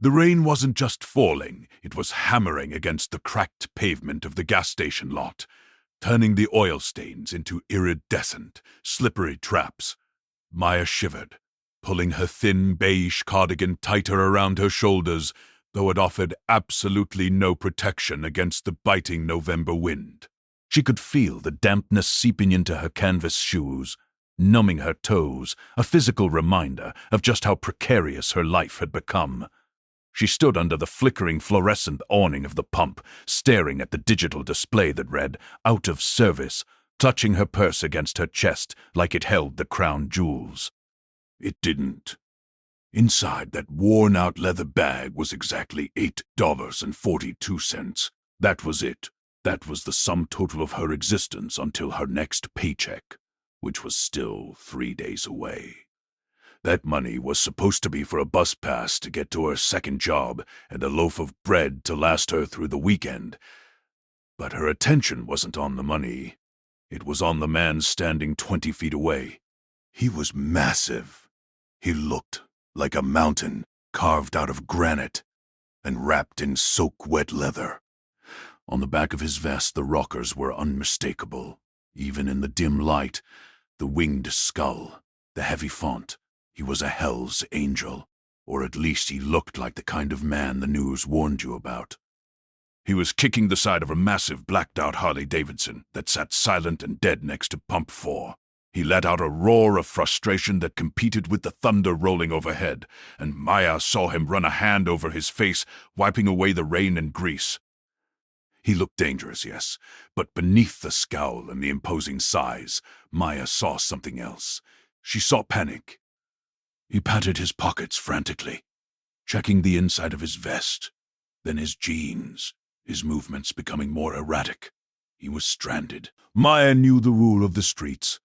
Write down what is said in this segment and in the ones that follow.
The rain wasn't just falling, it was hammering against the cracked pavement of the gas station lot, turning the oil stains into iridescent, slippery traps. Maya shivered, pulling her thin beige cardigan tighter around her shoulders, though it offered absolutely no protection against the biting November wind. She could feel the dampness seeping into her canvas shoes, numbing her toes, a physical reminder of just how precarious her life had become. She stood under the flickering fluorescent awning of the pump, staring at the digital display that read, "Out of service," clutching her purse against her chest like it held the crown jewels. It didn't. Inside that worn-out leather bag was exactly $8.42. That was it. That was the sum total of her existence until her next paycheck, which was still 3 days away. That money was supposed to be for a bus pass to get to her second job and a loaf of bread to last her through the weekend. But her attention wasn't on the money. It was on the man standing 20 feet away. He was massive. He looked like a mountain carved out of granite and wrapped in soak-wet leather. On the back of his vest, the rockers were unmistakable. Even in the dim light, the winged skull, the heavy font. He was a Hell's Angel, or at least he looked like the kind of man the news warned you about. He was kicking the side of a massive blacked-out Harley-Davidson that sat silent and dead next to Pump 4. He let out a roar of frustration that competed with the thunder rolling overhead, and Maya saw him run a hand over his face, wiping away the rain and grease. He looked dangerous, yes, but beneath the scowl and the imposing size, Maya saw something else. She saw panic. He patted his pockets frantically, checking the inside of his vest, then his jeans, his movements becoming more erratic. He was stranded. Maya knew the rule of the streets.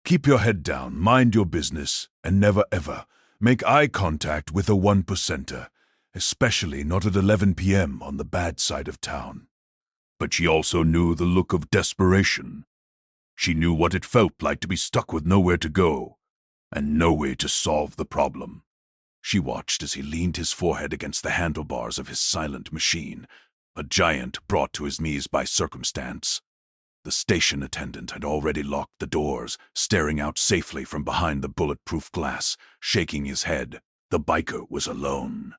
Keep your head down, mind your business, and never ever make eye contact with a 1%er, especially not at 11 p.m. on the bad side of town. But she also knew the look of desperation. She knew what it felt like to be stuck with nowhere to go, and no way to solve the problem. She watched as he leaned his forehead against the handlebars of his silent machine, a giant brought to his knees by circumstance. The station attendant had already locked the doors, staring out safely from behind the bulletproof glass, shaking his head. The biker was alone.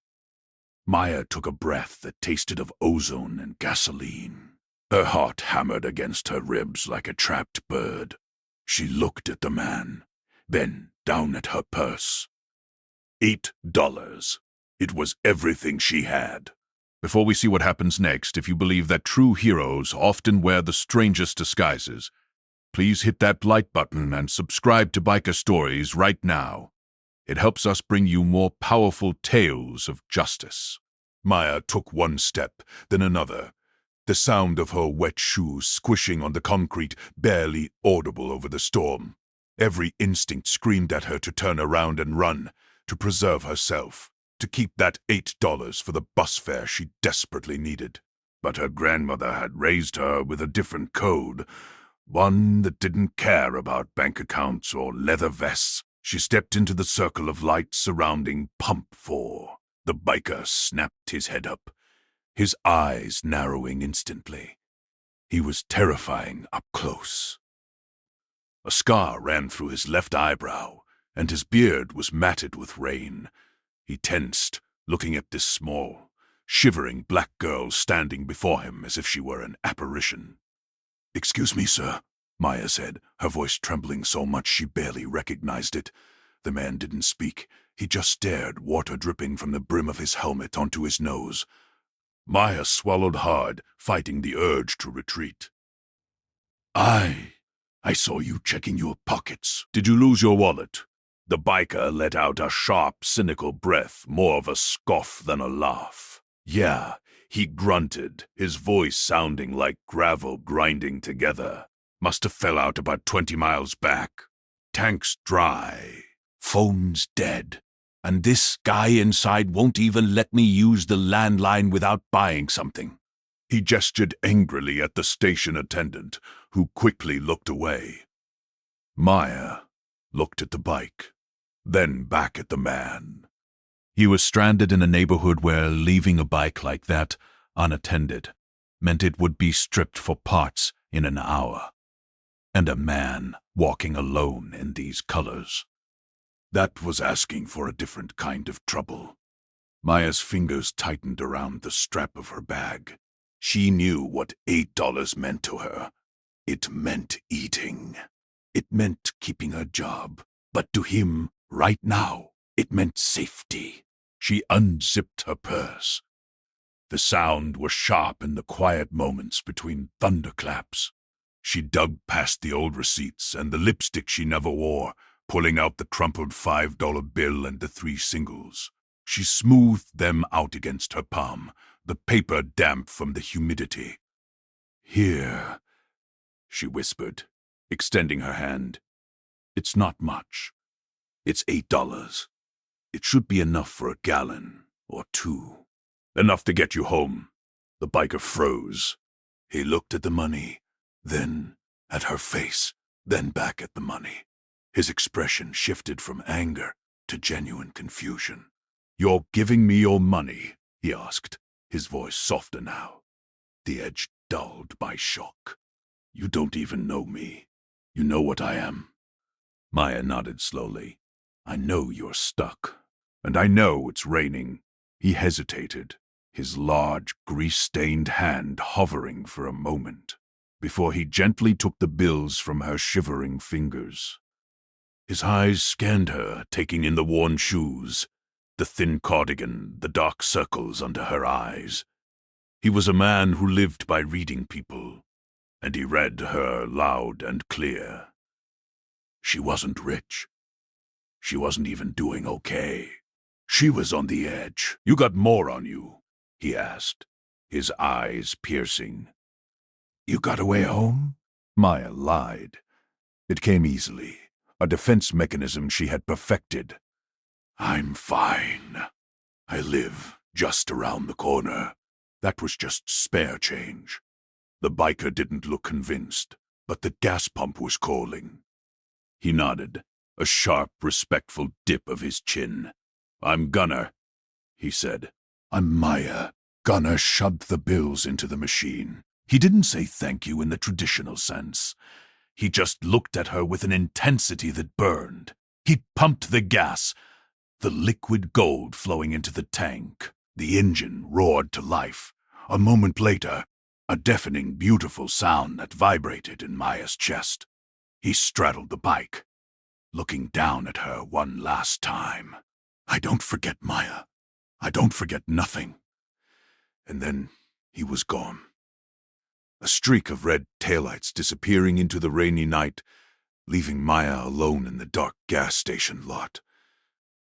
Maya took a breath that tasted of ozone and gasoline. Her heart hammered against her ribs like a trapped bird. She looked at the man, then down at her purse. $8. It was everything she had. Before we see what happens next, if you believe that true heroes often wear the strangest disguises, please hit that like button and subscribe to Biker Stories right now. It helps us bring you more powerful tales of justice. Maya took one step, then another, the sound of her wet shoes squishing on the concrete barely audible over the storm. Every instinct screamed at her to turn around and run, to preserve herself, to keep that $8 for the bus fare she desperately needed. But her grandmother had raised her with a different code, one that didn't care about bank accounts or leather vests. She stepped into the circle of light surrounding Pump 4. The biker snapped his head up, his eyes narrowing instantly. He was terrifying up close. A scar ran through his left eyebrow, and his beard was matted with rain. He tensed, looking at this small, shivering black girl standing before him as if she were an apparition. "Excuse me, sir," Maya said, her voice trembling so much she barely recognized it. The man didn't speak. He just stared, water dripping from the brim of his helmet onto his nose. Maya swallowed hard, fighting the urge to retreat. I saw you checking your pockets. Did you lose your wallet?" The biker let out a sharp, cynical breath, more of a scoff than a laugh. "Yeah," he grunted, his voice sounding like gravel grinding together. "Must have fell out about 20 miles back. Tank's dry. Phone's dead. And this guy inside won't even let me use the landline without buying something." He gestured angrily at the station attendant, who quickly looked away. Maya looked at the bike, then back at the man. He was stranded in a neighborhood where leaving a bike like that unattended meant it would be stripped for parts in an hour. And a man walking alone in these colors. That was asking for a different kind of trouble. Maya's fingers tightened around the strap of her bag. She knew what $8 meant to her. It meant eating. It meant keeping her job. But to him, right now, it meant safety. She unzipped her purse. The sound was sharp in the quiet moments between thunderclaps. She dug past the old receipts and the lipstick she never wore, pulling out the crumpled $5 bill and the 3 singles. She smoothed them out against her palm, the paper damp from the humidity. "Here," she whispered, extending her hand. "It's not much. It's $8. It should be enough for a gallon or 2. Enough to get you home." The biker froze. He looked at the money, then at her face, then back at the money. His expression shifted from anger to genuine confusion. "You're giving me your money?" he asked, his voice softer now, the edge dulled by shock. "You don't even know me. You know what I am?" Maya nodded slowly. "I know you're stuck, and I know it's raining." He hesitated, his large, grease-stained hand hovering for a moment, before he gently took the bills from her shivering fingers. His eyes scanned her, taking in the worn shoes, the thin cardigan, the dark circles under her eyes. He was a man who lived by reading people, and he read her loud and clear. She wasn't rich. She wasn't even doing okay. She was on the edge. "You got more on you?" he asked, his eyes piercing. "You got away home?" Maya lied. It came easily, a defense mechanism she had perfected. "I'm fine. I live just around the corner." That was just spare change. The biker didn't look convinced, but the gas pump was calling. He nodded, a sharp, respectful dip of his chin. "I'm Gunner," he said. "I'm Maya." Gunner shoved the bills into the machine. He didn't say thank you in the traditional sense. He just looked at her with an intensity that burned. He pumped the gas, the liquid gold flowing into the tank. The engine roared to life. A moment later, a deafening, beautiful sound that vibrated in Maya's chest. He straddled the bike, looking down at her one last time. "I don't forget, Maya. I don't forget nothing." And then he was gone. A streak of red taillights disappearing into the rainy night, leaving Maya alone in the dark gas station lot.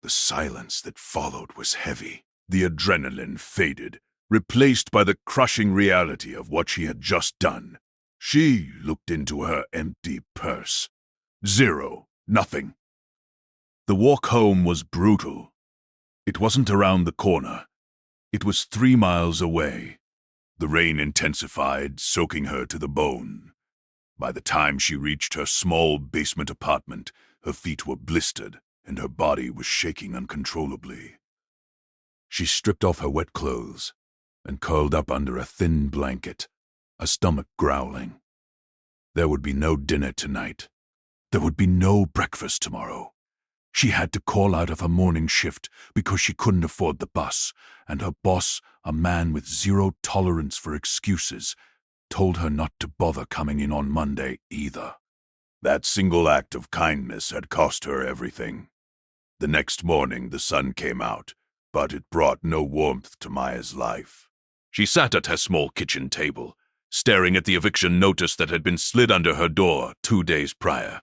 The silence that followed was heavy. The adrenaline faded, replaced by the crushing reality of what she had just done. She looked into her empty purse. 0, nothing. The walk home was brutal. It wasn't around the corner. It was 3 miles away. The rain intensified, soaking her to the bone. By the time she reached her small basement apartment, her feet were blistered and her body was shaking uncontrollably. She stripped off her wet clothes and curled up under a thin blanket, her stomach growling. There would be no dinner tonight. There would be no breakfast tomorrow. She had to call out of her morning shift because she couldn't afford the bus, and her boss, a man with zero tolerance for excuses, told her not to bother coming in on Monday either. That single act of kindness had cost her everything. The next morning the sun came out, but it brought no warmth to Maya's life. She sat at her small kitchen table, staring at the eviction notice that had been slid under her door 2 days prior.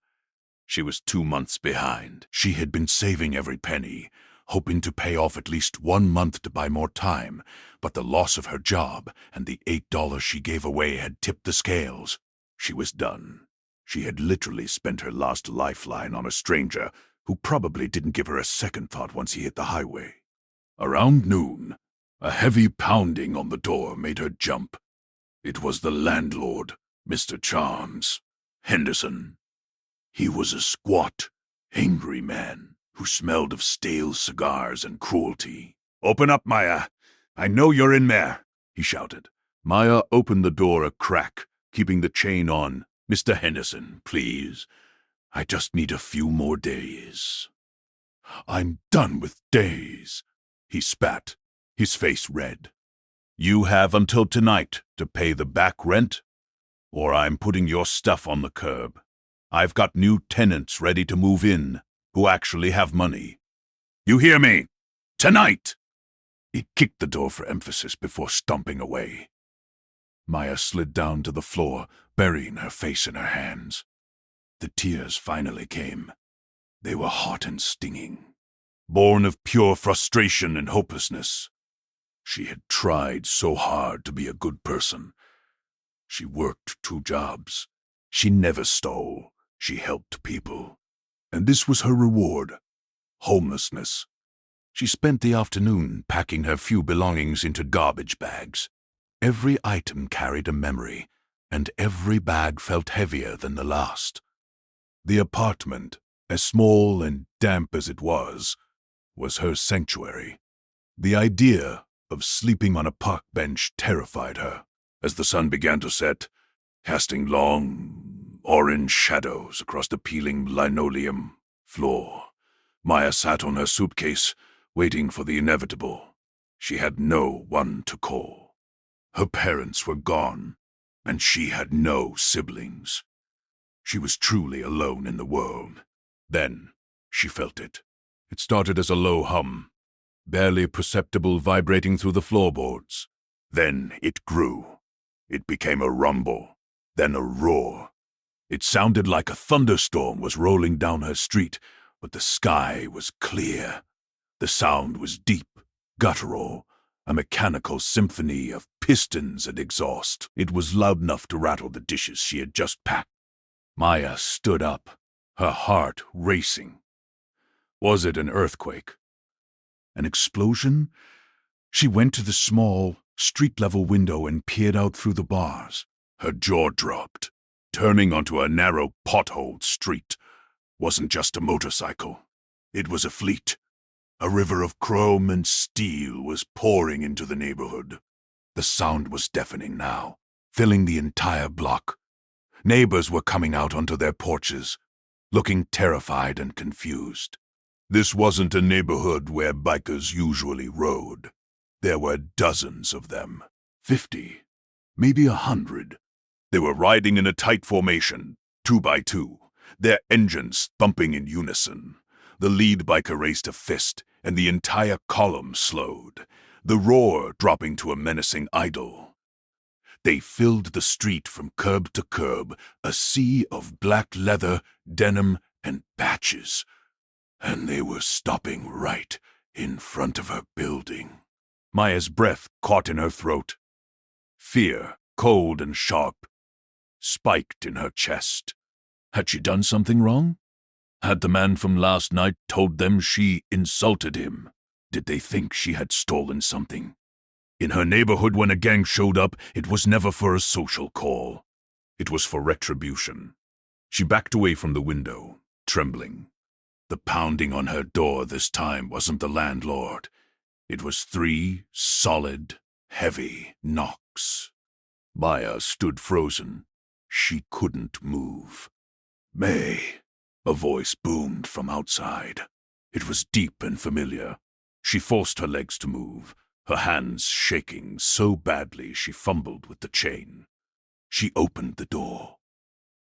She was 2 months behind. She had been saving every penny, hoping to pay off at least 1 month to buy more time, but the loss of her job and the $8 she gave away had tipped the scales. She was done. She had literally spent her last lifeline on a stranger who probably didn't give her a second thought once he hit the highway. Around noon, a heavy pounding on the door made her jump. It was the landlord, Mr. Charms, Henderson. He was a squat, angry man, who smelled of stale cigars and cruelty. "Open up, Maya! I know you're in there!" he shouted. Maya opened the door a crack, keeping the chain on. "Mr. Henderson, please. I just need a few more days." "I'm done with days," he spat, his face red. "You have until tonight to pay the back rent, or I'm putting your stuff on the curb. I've got new tenants ready to move in who actually have money. You hear me? Tonight!" He kicked the door for emphasis before stomping away. Maya slid down to the floor, burying her face in her hands. The tears finally came. They were hot and stinging, born of pure frustration and hopelessness. She had tried so hard to be a good person. She worked 2 jobs. She never stole. She helped people. And this was her reward: homelessness. She spent the afternoon packing her few belongings into garbage bags. Every item carried a memory, and every bag felt heavier than the last. The apartment, as small and damp as it was her sanctuary. The idea of sleeping on a park bench terrified her. As the sun began to set, casting long, orange shadows across the peeling linoleum floor, Maya sat on her suitcase, waiting for the inevitable. She had no one to call. Her parents were gone, and she had no siblings. She was truly alone in the world. Then she felt it. It started as a low hum, barely perceptible, vibrating through the floorboards. Then it grew. It became a rumble, then a roar. It sounded like a thunderstorm was rolling down her street, but the sky was clear. The sound was deep, guttural, a mechanical symphony of pistons and exhaust. It was loud enough to rattle the dishes she had just packed. Maya stood up, her heart racing. Was it an earthquake? An explosion? She went to the small, street-level window and peered out through the bars. Her jaw dropped. Turning onto a narrow, potholed street wasn't just a motorcycle. It was a fleet. A river of chrome and steel was pouring into the neighborhood. The sound was deafening now, filling the entire block. Neighbors were coming out onto their porches, looking terrified and confused. This wasn't a neighborhood where bikers usually rode. There were dozens of them, 50, maybe 100. They were riding in a tight formation, 2 by 2, their engines thumping in unison. The lead biker raised a fist, and the entire column slowed, the roar dropping to a menacing idle. They filled the street from curb to curb, a sea of black leather, denim, and patches. And they were stopping right in front of her building. Maya's breath caught in her throat. Fear, cold and sharp, spiked in her chest. Had she done something wrong? Had the man from last night told them she insulted him? Did they think she had stolen something? In her neighborhood, when a gang showed up, it was never for a social call. It was for retribution. She backed away from the window, trembling. The pounding on her door this time wasn't the landlord. It was 3 solid, heavy knocks. Maya stood frozen. She couldn't move. "May," a voice boomed from outside. It was deep and familiar. She forced her legs to move, her hands shaking so badly she fumbled with the chain. She opened the door.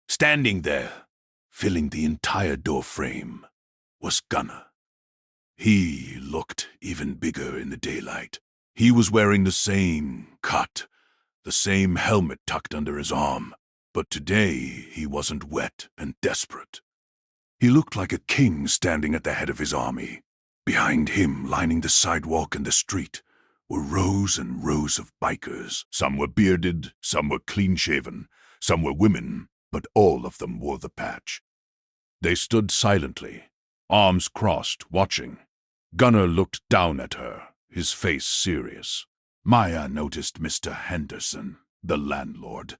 Standing there, filling the entire door frame, was Gunner. He looked even bigger in the daylight. He was wearing the same cut, the same helmet tucked under his arm, but today he wasn't wet and desperate. He looked like a king standing at the head of his army. Behind him, lining the sidewalk and the street, were rows and rows of bikers. Some were bearded, some were clean-shaven, some were women, but all of them wore the patch. They stood silently, arms crossed, watching. Gunner looked down at her, his face serious. Maya noticed Mr. Henderson, the landlord,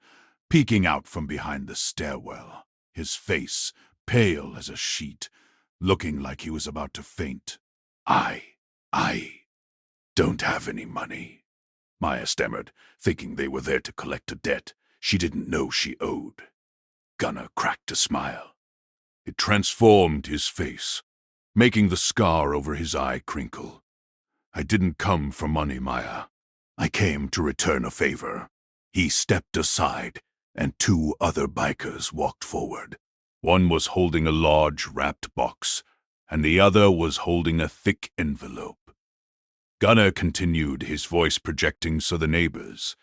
peeking out from behind the stairwell, his face pale as a sheet, looking like he was about to faint. I don't have any money, Maya stammered, thinking they were there to collect a debt she didn't know she owed. Gunnar cracked a smile. It transformed his face, making the scar over his eye crinkle. I didn't come for money, Maya. I came to return a favor. He stepped aside, and two other bikers walked forward. One was holding a large wrapped box, and the other was holding a thick envelope. Gunnar continued, his voice projecting so the neighbors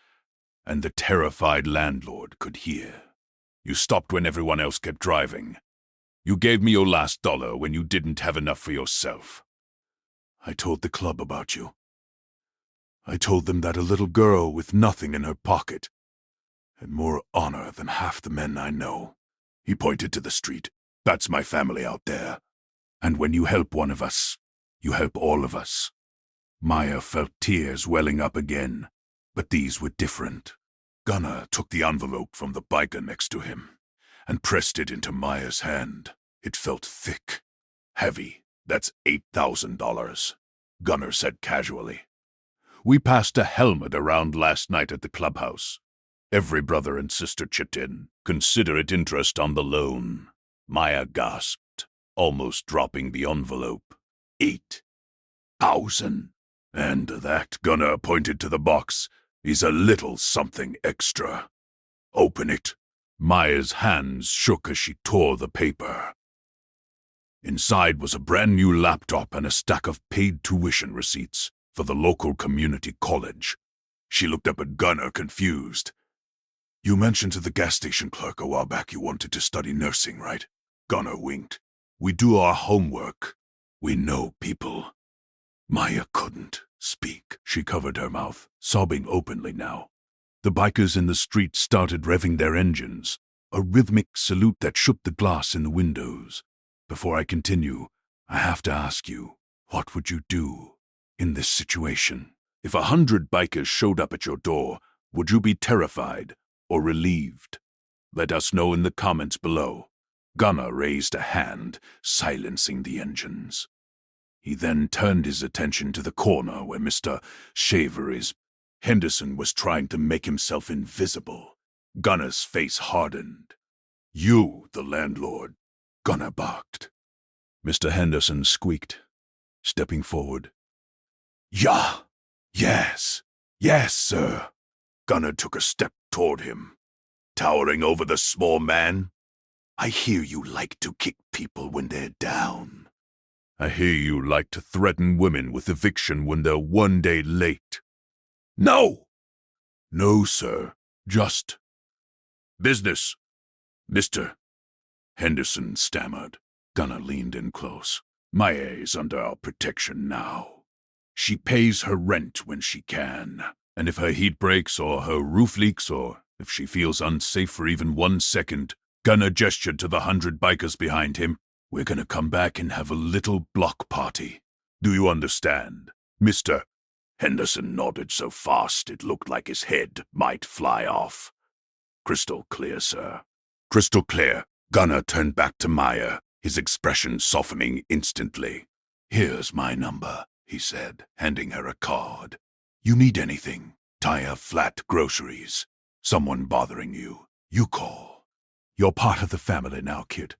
and the terrified landlord could hear. You stopped when everyone else kept driving. You gave me your last dollar when you didn't have enough for yourself. I told the club about you. I told them that a little girl with nothing in her pocket had more honor than half the men I know. He pointed to the street. That's my family out there. And when you help one of us, you help all of us. Maya felt tears welling up again, but these were different. Gunnar took the envelope from the biker next to him and pressed it into Maya's hand. It felt thick, heavy. That's $8,000, Gunnar said casually. We passed a helmet around last night at the clubhouse. Every brother and sister chipped in. Considerate interest on the loan. Maya gasped, almost dropping the envelope. 8,000. And that, Gunnar pointed to the box, is a little something extra. Open it. Maya's hands shook as she tore the paper. Inside was a brand new laptop and a stack of paid tuition receipts for the local community college. She looked up at Gunnar, confused. You mentioned to the gas station clerk a while back you wanted to study nursing, right? Gunnar winked. We do our homework. We know people. Maya couldn't speak. She covered her mouth, sobbing openly now. The bikers in the street started revving their engines, a rhythmic salute that shook the glass in the windows. Before I continue, I have to ask you, what would you do in this situation? If 100 bikers showed up at your door, would you be terrified or relieved? Let us know in the comments below. Gunnar raised a hand, silencing the engines. He then turned his attention to the corner where Mr. Henderson was trying to make himself invisible. Gunnar's face hardened. You, the landlord, Gunnar barked. Mr. Henderson squeaked, stepping forward. Yes, sir. Gunnar took a step toward him, towering over the small man. I hear you like to kick people when they're down. I hear you like to threaten women with eviction when they're one day late. No! No, sir. Just business, Mr. Henderson stammered. Gunnar leaned in close. Maya is under our protection now. She pays her rent when she can, and if her heat breaks or her roof leaks or if she feels unsafe for even 1 second, Gunnar gestured to the 100 bikers behind him. We're gonna come back and have a little block party. Do you understand? Mr. Henderson nodded so fast it looked like his head might fly off. Crystal clear, sir. Crystal clear. Gunnar turned back to Maya, his expression softening instantly. Here's my number, he said, handing her a card. You need anything, tire, flat, groceries, someone bothering you, you call. You're part of the family now, kid.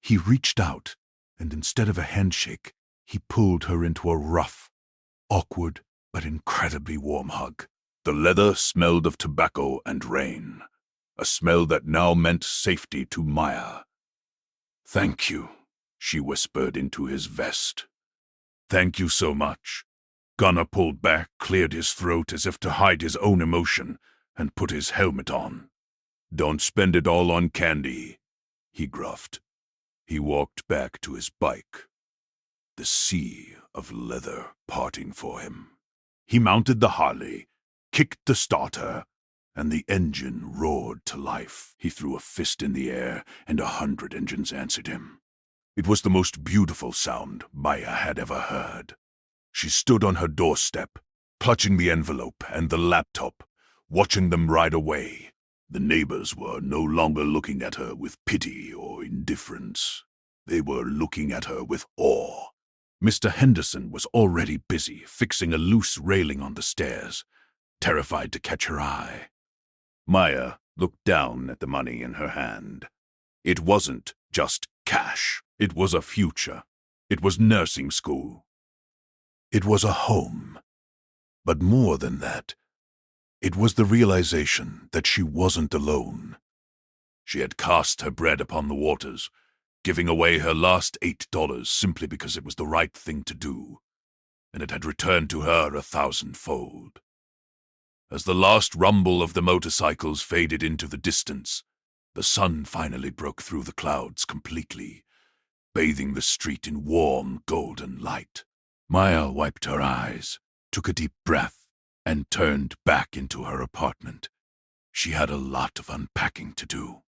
He reached out, and instead of a handshake, he pulled her into a rough, awkward, but incredibly warm hug. The leather smelled of tobacco and rain, a smell that now meant safety to Maya. Thank you, she whispered into his vest. Thank you so much. Gunnar pulled back, cleared his throat as if to hide his own emotion, and put his helmet on. Don't spend it all on candy, he gruffed. He walked back to his bike, the sea of leather parting for him. He mounted the Harley, kicked the starter, and the engine roared to life. He threw a fist in the air, and 100 engines answered him. It was the most beautiful sound Maya had ever heard. She stood on her doorstep, clutching the envelope and the laptop, watching them ride away. The neighbors were no longer looking at her with pity or indifference. They were looking at her with awe. Mr. Henderson was already busy fixing a loose railing on the stairs, terrified to catch her eye. Maya looked down at the money in her hand. It wasn't just cash. It was a future. It was nursing school. It was a home. But more than that, it was the realization that she wasn't alone. She had cast her bread upon the waters, giving away her last $8 simply because it was the right thing to do, and it had returned to her 1,000-fold. As the last rumble of the motorcycles faded into the distance, the sun finally broke through the clouds completely, bathing the street in warm, golden light. Maya wiped her eyes, took a deep breath, and turned back into her apartment. She had a lot of unpacking to do.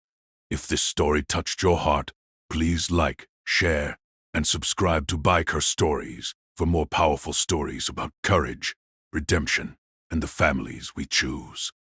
If this story touched your heart, please like, share, and subscribe to Biker Stories for more powerful stories about courage, redemption, and the families we choose.